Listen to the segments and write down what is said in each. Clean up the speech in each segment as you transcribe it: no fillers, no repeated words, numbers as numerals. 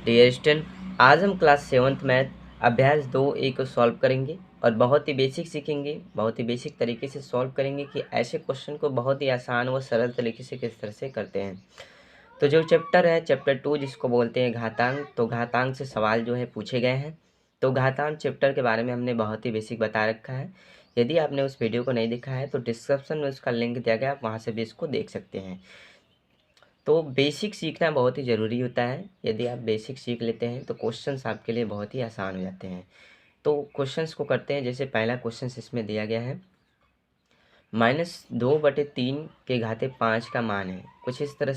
Dear student, आज हम class 7th math अभ्यास 2A को सॉल्व करेंगे और बहुत ही बेसिक सीखेंगे, बहुत ही बेसिक तरीके से सॉल्व करेंगे कि ऐसे क्वेश्चन को बहुत ही आसान व सरल तरीके से किस तरह से करते हैं। तो जो चैप्टर है चैप्टर 2 जिसको बोलते हैं घातांक, तो घातांक से सवाल जो है पूछे गए हैं। तो घातांक चैप्टर के बारे में हमने बहुत ही बेसिक बता रखा है। यदि आपने उस वीडियो को नहीं देखा है तो डिस्क्रिप्शन में उसका लिंक दिया गया, आप वहाँ से भी इसको देख सकते हैं। तो बेसिक सीखना बहुत ही ज़रूरी होता है। यदि आप बेसिक सीख लेते हैं तो क्वेश्चंस आपके लिए बहुत ही आसान हो जाते हैं। तो क्वेश्चंस को करते हैं। जैसे पहला क्वेश्चन इसमें दिया गया है, -2/3 के घाते 5 का मान है। कुछ इस तरह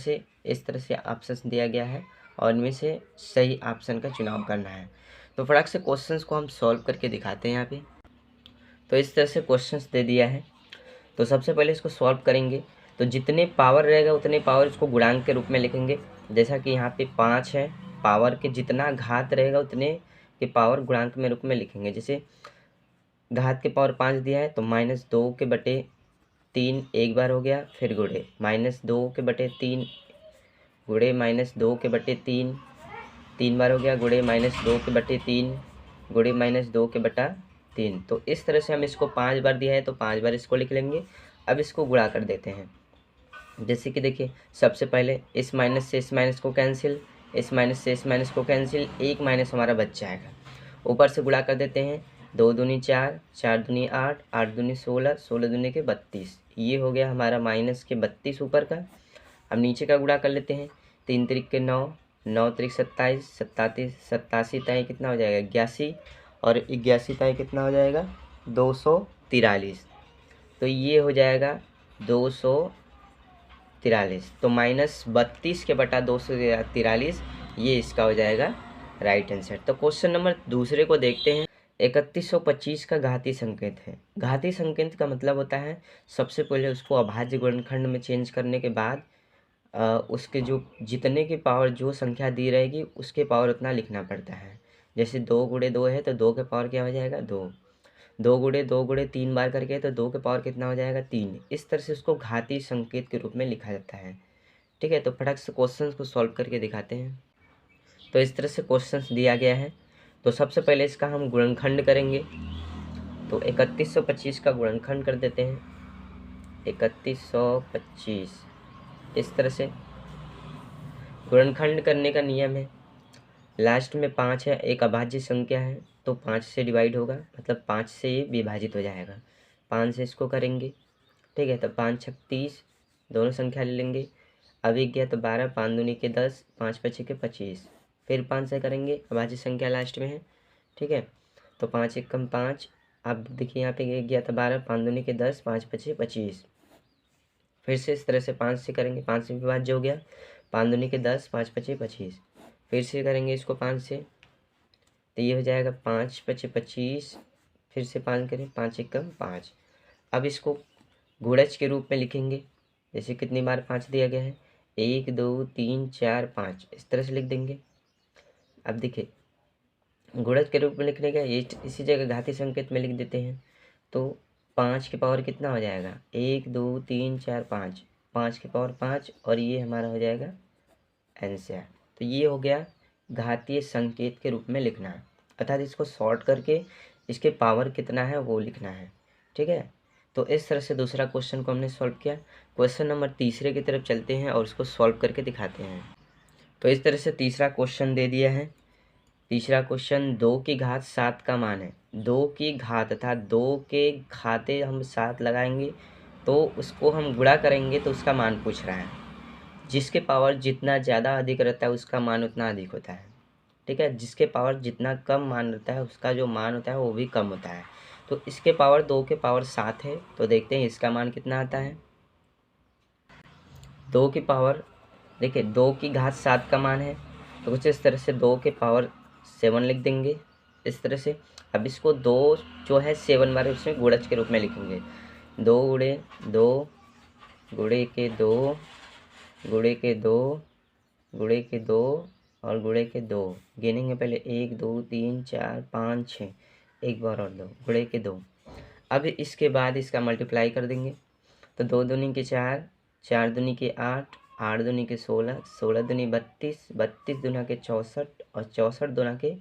से ऑप्शन दिया गया है और इनमें से सही ऑप्शन का चुनाव करना है। तो फटाक से क्वेश्चंस को हम सॉल्व करके दिखाते हैं यहाँ पे। तो इस तरह से क्वेश्चंस दे दिया है। तो सबसे पहले इसको सॉल्व करेंगे तो जितने पावर रहेगा उतने पावर इसको गुणांक के रूप में लिखेंगे। जैसा कि यहाँ पे 5 है, पावर के जितना घात रहेगा उतने के पावर गुणांक में रूप में लिखेंगे। जैसे घात के पावर 5 दिया है तो -2/3 एक बार हो गया, फिर गुणे -2/3 गुणे -2/3 तीन बार हो गया, गुणे -2/3 गुणे -2/3। तो इस तरह से हम इसको 5 बार दिया है तो 5 बार इसको लिख लेंगे। अब इसको गुणा कर देते हैं। जैसे कि देखिए, सबसे पहले इस माइनस से इस माइनस को कैंसिल, इस माइनस से इस माइनस को कैंसिल, एक माइनस हमारा बच जाएगा। ऊपर से गुणा कर देते हैं, 2 दूनी 4, 4 दूनी 8, 8 दूनी 16, 16 दूनी के 32। ये हो गया हमारा माइनस के 32 ऊपर का। अब नीचे का गुणा कर लेते हैं, 3 त्रिक के 9, 9 त्रिक 27, 87 ताई कितना हो जाएगा 81, और 81 ताई कितना हो जाएगा 243। तो ये हो जाएगा 243। तो -32 के बटा 243 ये इसका हो जाएगा राइट आंसर। तो क्वेश्चन नंबर दूसरे को देखते हैं। 3125 का घातीय संकेत है। घातीय संकेत का मतलब होता है सबसे पहले उसको अभाज्य गुणनखंड में चेंज करने के बाद उसके जो जितने की पावर जो संख्या दी रहेगी उसके पावर उतना लिखना पड़ता है। जैसे 2 गुणे 2 है तो 2 के पावर क्या हो जाएगा 2, 2 गुणे 2 गुणे 3 बार करके तो 2 के पावर कितना हो जाएगा 3। इस तरह से उसको घातीय संकेत के रूप में लिखा जाता है। ठीक है, तो फटाक से क्वेश्चन को सॉल्व करके दिखाते हैं। तो इस तरह से क्वेश्चन दिया गया है। तो सबसे पहले इसका हम गुणनखंड करेंगे। तो 3125 का गुणनखंड कर देते हैं, 3125। इस तरह से गुणनखंड करने का नियम है, लास्ट में 5 है, एक अभाज्य संख्या है तो 5 से डिवाइड होगा, मतलब 5 से ये विभाजित हो जाएगा। 5 से इसको करेंगे, ठीक है। तो 5 छक 30, दोनों संख्या ले लेंगे। अब एक गया तो 12, 5 दूनी के 10, 5 पचे के 25। फिर 5 से करेंगे, अभाज्य संख्या लास्ट में है, ठीक है। तो 5 एक कम 5। अब देखिए यहाँ पे एक गया था 12, 5 दूनी के 10, 5 पचे 25। फिर से इस तरह से 5 से करेंगे, 5 से विभाज्य हो गया, 5 दूनी के 10, 5 पचे 25। फिर से करेंगे इसको 5 से, तो ये हो जाएगा 5 पचे 25। फिर से 5 करें, 5 एक कम 5। अब इसको गुणज के रूप में लिखेंगे। जैसे कितनी बार 5 दिया गया है, 1 2 3 4 5, इस तरह से लिख देंगे। अब देखिए गुणज के रूप में लिखने का ये इसी जगह घातीय संकेत में लिख देते हैं। तो 5 के पावर कितना हो जाएगा 1 2 3 4 5, 5 के पावर 5, और ये हमारा हो जाएगा आंसर। तो ये हो गया घातीय संकेत के रूप में लिखना है, अर्थात इसको शॉर्ट करके इसके पावर कितना है वो लिखना है, ठीक है। तो इस तरह से दूसरा क्वेश्चन को हमने सॉल्व किया। क्वेश्चन नंबर तीसरे की तरफ चलते हैं और उसको सॉल्व करके दिखाते हैं। तो इस तरह से तीसरा क्वेश्चन दे दिया है। तीसरा क्वेश्चन 2 की घात 7 का मान है। 2 की घात अर्थात 2 के घाते हम 7 लगाएंगे तो उसको हम गुणा करेंगे तो उसका मान पूछ रहा है। जिसके पावर जितना ज़्यादा अधिक रहता है उसका मान उतना अधिक होता है, ठीक है। जिसके पावर जितना कम मान रहता है उसका जो मान होता है वो भी कम होता है। तो इसके पावर 2 के पावर 7 है, तो देखते हैं इसका मान कितना आता है। 2 की पावर देखिए 2 की घात 7 का मान है, तो कुछ इस तरह से 2 के पावर 7 लिख देंगे इस तरह से। अब इसको 2 जो है 7 बार उसमें गुणज के रूप में लिखेंगे। 2 गुणे 2 गुणे के 2 गुणे के 2 गुणे के 2 और गुणे के 2, गिनेंगे पहले 1 2 3 4 5 6, एक बार और 2 गुणे के 2। अब इसके बाद इसका मल्टीप्लाई कर देंगे। तो 2 दूनी के 4, 4 दूनी के 8, 8 दूनी के 16, 16 दूनी 32, 32 दूना के 64 और 64 दूना के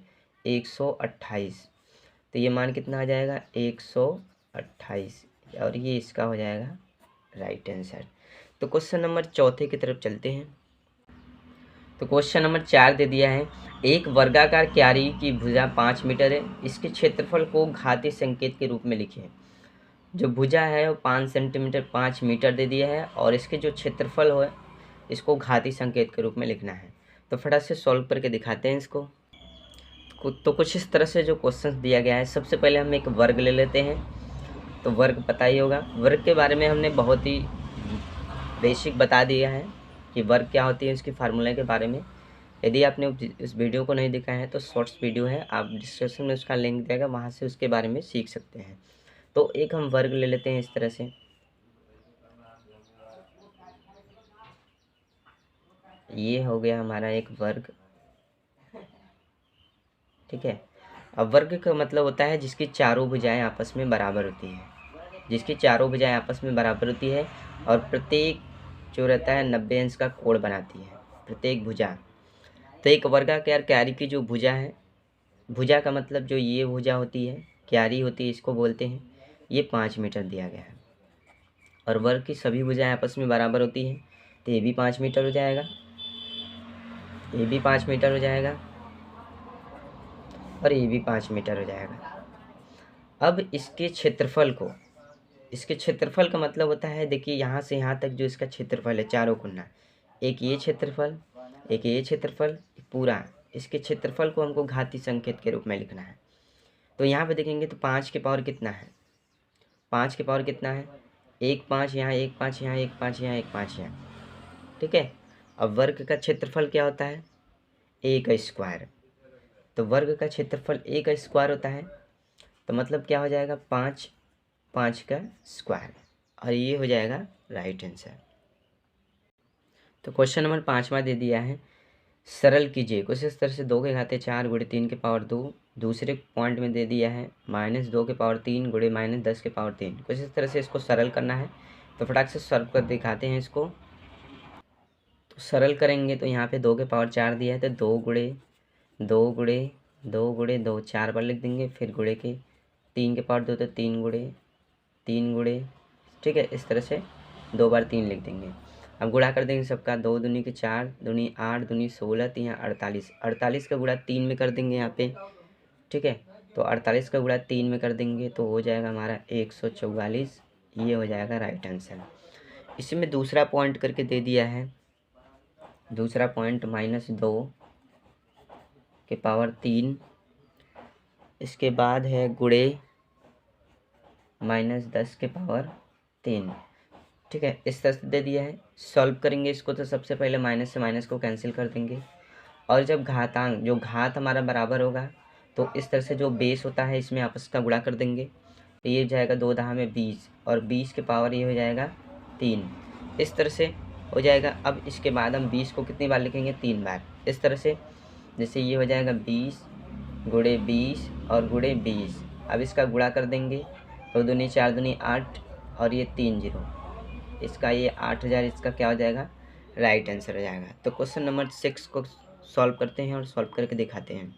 128। तो ये मान कितना आ जाएगा 128 और ये इसका हो जाएगा राइट आंसर। तो क्वेश्चन नंबर चौथे की तरफ चलते हैं। तो क्वेश्चन नंबर 4 दे दिया है, एक वर्गाकार क्यारी की भुजा 5 मीटर है, इसके क्षेत्रफल को घातीय संकेत के रूप में लिखिए। जो भुजा है वो 5 सेंटीमीटर 5 मीटर दे दिया है और इसके जो क्षेत्रफल हो इसको घातीय संकेत के रूप में लिखना है। तो फटाफट से सॉल्व करके दिखाते हैं इसको। तो कुछ इस तरह से जो क्वेश्चन दिया गया है, सबसे पहले हम एक वर्ग ले लेते हैं। तो वर्ग पता ही होगा, वर्ग के बारे में हमने बहुत ही बेसिक बता दिया है कि वर्ग क्या होती है, इसकी फार्मूला के बारे में। यदि आपने इस वीडियो को नहीं देखा है तो शॉर्ट्स वीडियो है, आप डिस्क्रिप्शन में उसका लिंक देगा, वहाँ से उसके बारे में सीख सकते हैं। तो एक हम वर्ग ले लेते हैं इस तरह से, ये हो गया हमारा एक वर्ग, ठीक है। अब वर्ग का मतलब होता है जिसकी चारों भुजाएं आपस में बराबर होती हैं, जिसकी चारों भुजाएं आपस में बराबर होती है और प्रत्येक जो रहता है 90 अंश का कोण बनाती है प्रत्येक भुजा। तो एक वर्गाकार क्यारी की जो भुजा है, भुजा का मतलब जो ये भुजा होती है क्यारी होती है, इसको बोलते हैं, ये 5 मीटर दिया गया है और वर्ग की सभी भुजाएं आपस में बराबर होती हैं। तो ये भी 5 मीटर हो जाएगा, ये भी 5 मीटर हो जाएगा और ये भी 5 मीटर हो जाएगा। अब इसके क्षेत्रफल को, इसके क्षेत्रफल का मतलब होता है, देखिए यहाँ से यहाँ तक जो इसका क्षेत्रफल है चारों गुना, एक ये क्षेत्रफल, एक ये क्षेत्रफल, पूरा इसके क्षेत्रफल को हमको घातीय संकेत के रूप में लिखना है। तो यहाँ पे देखेंगे तो 5 के पावर कितना है, 5 के पावर कितना है, 1 5 यहाँ, 1 5 यहाँ, 1 5 यहाँ, 1 5 यहाँ, ठीक है। अब वर्ग का क्षेत्रफल क्या होता है, a का स्क्वायर। तो वर्ग का क्षेत्रफल a का स्क्वायर होता है, तो मतलब क्या हो जाएगा 5 5 का स्क्वायर और ये हो जाएगा राइट आंसर। तो क्वेश्चन नंबर 5वां दे दिया है, सरल कीजिए कुछ इस तरह से 2 के घाते 4 गुणे 3 के पावर 2, दूसरे पॉइंट में दे दिया है -2 के पावर 3 गुणे -10 के पावर 3। कुछ इस तरह से इसको सरल करना है। तो फटाक से सॉल्व कर दिखाते हैं इसको। तो सरल करेंगे तो यहाँ पे 2 के पावर 4 दिया है, तो 2 गुणे 2 गुणे 2 गुणे 2 4 बार लिख देंगे, फिर गुणे के 3 के पावर 2 तो 3 गुणे 3 गुणे, ठीक है, इस तरह से 2 बार 3 लिख देंगे। अब गुणा कर देंगे सबका, 2 दूनी के 4, दूनी 8, दूनी 16, तो यहाँ 48, 48 का गुणा 3 में कर देंगे यहाँ पे, ठीक है। तो 48 का गुणा 3 में कर देंगे तो हो जाएगा हमारा 144, ये हो जाएगा राइट आंसर। इसमें दूसरा पॉइंट करके दे दिया है, दूसरा पॉइंट -2 के पावर 3, इसके बाद है गुणे -10 के पावर 3, ठीक है, इस तरह से दे दिया है। सॉल्व करेंगे इसको तो सबसे पहले माइनस से माइनस को कैंसिल कर देंगे और जब घातांक जो घात हमारा बराबर होगा तो इस तरह से जो बेस होता है इसमें आपस का गुणा कर देंगे, तो ये हो जाएगा 2 दहा में 20 और 20 के पावर ये हो जाएगा 3, इस तरह से हो जाएगा। अब इसके बाद हम 20 को कितनी बार लिखेंगे, 3 बार, इस तरह से, जैसे ये हो जाएगा 20 गुणे 20 और गुणे 20। अब इसका गुणा कर देंगे, 2 दूनी 4 दूनी 8 और ये 3 0, इसका ये 8000, इसका क्या हो जाएगा राइट आंसर हो जाएगा। तो क्वेश्चन नंबर 6 को सॉल्व करते हैं और सॉल्व करके दिखाते हैं।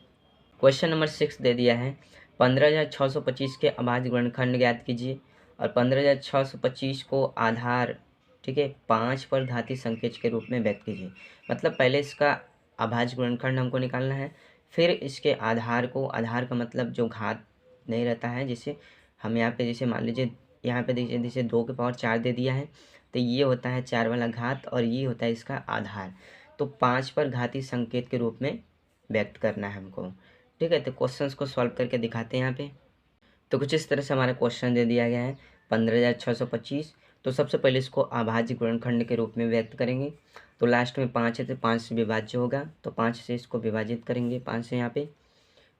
क्वेश्चन नंबर 6 दे दिया है, 15625 के अभाज्य गुणनखंड ज्ञात कीजिए और 15625 को आधार, ठीक है, 5 पर घातीय संकेत के रूप में व्यक्त कीजिए। मतलब पहले इसका अभाज्य गुणनखंड हमको निकालना है, फिर इसके आधार को, आधार का मतलब जो घात नहीं रहता है, जैसे हम यहाँ पे जैसे मान लीजिए यहाँ पे देखिए, जैसे 2 के पावर 4 दे दिया है तो ये होता है 4 वाला घात और ये होता है इसका आधार, तो 5 पर घातीय संकेत के रूप में व्यक्त करना है हमको, ठीक है। तो क्वेश्चंस को सॉल्व करके दिखाते हैं यहाँ पे। तो कुछ इस तरह से हमारा क्वेश्चन दे दिया गया है 15625। तो सबसे पहले इसको अभाज्य गुणनखंड के रूप में व्यक्त करेंगे, तो लास्ट में 5 है तो 5 से विभाज्य होगा, तो 5 से इसको विभाजित करेंगे, 5 से यहाँ पे,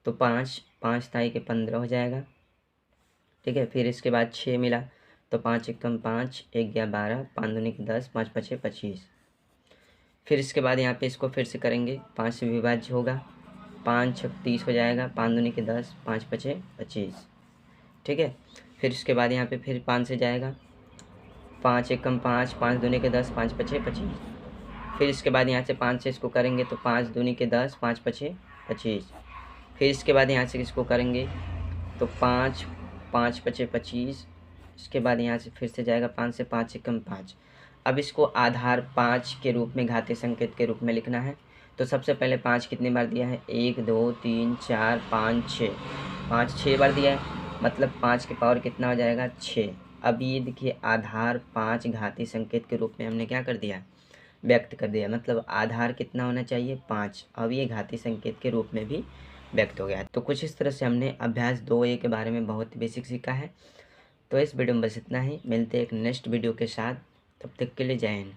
तो 5 5 ताई के 15 हो जाएगा, ठीक है। फिर इसके बाद 6 मिला तो 5 एकम 5, 1 गया 12, 5 दूनी के 10, 5 पचे 25। फिर इसके बाद यहाँ पे इसको फिर से करेंगे, 5 से विभाज्य होगा, 5 छक 30 हो जाएगा, 5 दूनी के 10, 5 पचे 25, ठीक है। फिर इसके बाद यहाँ पे फिर 5 से जाएगा, 5 एकम 5, 5 दूनी के 10, 5 पचे 25, फिर इसके बाद यहाँ से 5 से इसको करेंगे तो 5 दूनी के 10, 5 पचे 25। फिर इसके बाद यहाँ से इसको करेंगे तो 5 5 पचे 25। इसके बाद यहाँ से फिर से जाएगा 5 से 5 एकम 5। अब इसको आधार 5 के रूप में घातीय संकेत के रूप में लिखना है। तो सबसे पहले 5 कितनी बार दिया है, 1 2 3 4 5 6, 5 6 बार दिया है, मतलब 5 के पावर कितना हो जाएगा 6। अब ये देखिए आधार 5 घातीय संकेत के रूप में हमने क्या कर दिया, व्यक्त कर दिया, मतलब आधार कितना होना चाहिए 5। अब ये घातीय संकेत के रूप में भी व्यक्त हो गया। तो कुछ इस तरह से हमने अभ्यास 2A के बारे में बहुत बेसिक सीखा है। तो इस वीडियो में बस इतना ही, मिलते हैं एक नेक्स्ट वीडियो के साथ, तब तक के लिए जय हिंद।